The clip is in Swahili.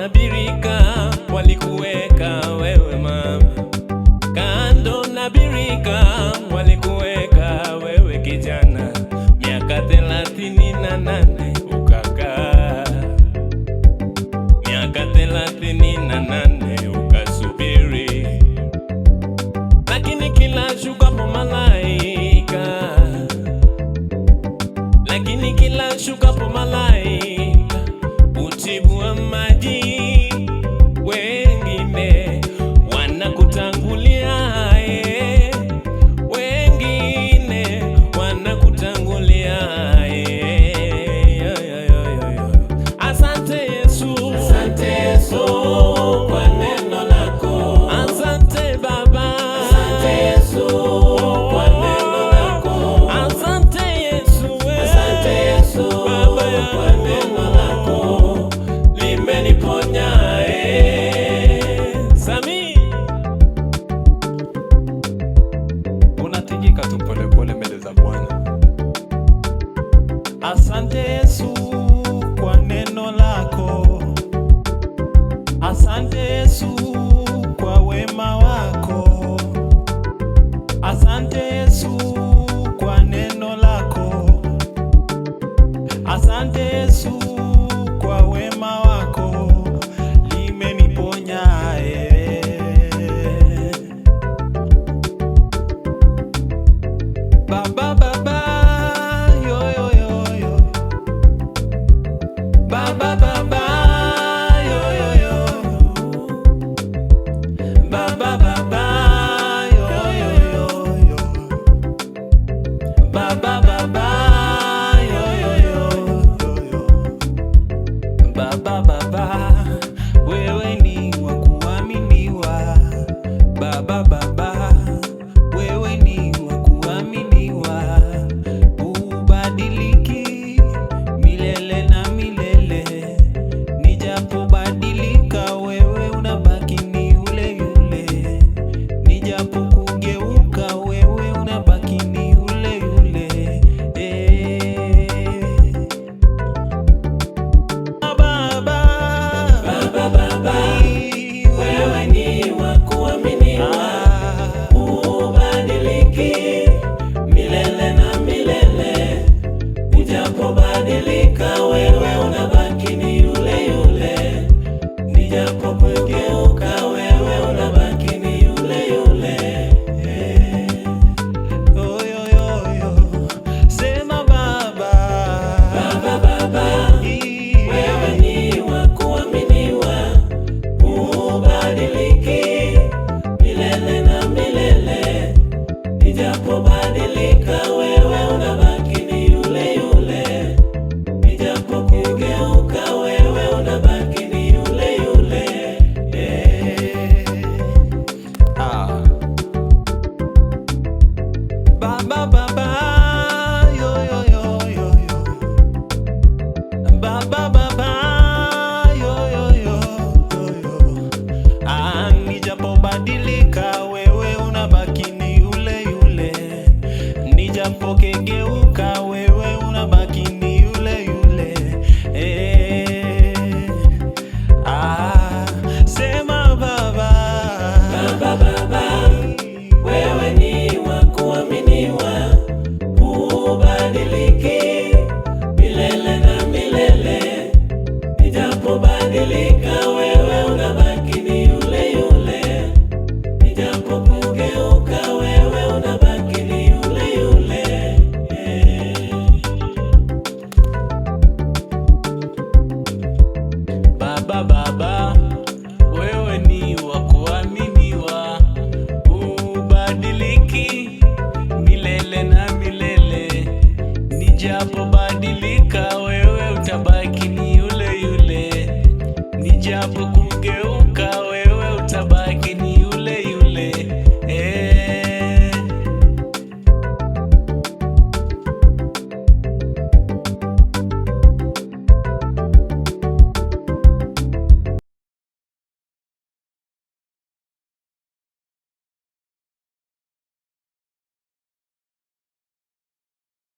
na birika walikuweka wewe mama, kando na birika walikuweka wewe kijana, miaka 38 ukakaa, miaka 38 ukasubiri, lakini kila shukapo malaika, lakini kila shukapo malaika utibua maji, wengine wanakutangulia, wengine wanakutangulia. Asante Yesu, asante Yesu kwa neno lako, asante Baba, asante Yesu kwa neno lako, asante Yesu, asante Yesu Baba kwa neno lako limeniponya. Sami unatingika tu polepole mbele za Bwana. Asante Yesu kwa neno lako, asante Yesu kwa wema wako, asante Yesu kwa neno lako, asante Yesu kwa wema wako limeniponya. Baba baba yo yo yo yo, baba baba yo yo yo, baba baba yo yo yo yo, baba baba yo yo yo yo, baba baba wewe ni wa kuaminiwa, baba baba wewe ni wa kuaminiwa, ubadiliki milele na milele, nijapobadilika wewe unabaki ni yule yule, nijapokugeuka wewe unabaki ni yule yule. Baba baba wewe ni wa kuaminiwa, ubadiliki milele na milele, nijapobadilika wewe unabaki ni yule yule, nijapokugeuka wewe unabaki ni yule yule. yo yo yo yo, sema baba Baba wewe ni wa kuaminiwa, ubadiliki milele na milele, nijapobadilika wewe unabaki ni yule yule, nijapokugeuka wewe unabaki ni yule yule. Baba baba yo yo yo yo yo, baba baba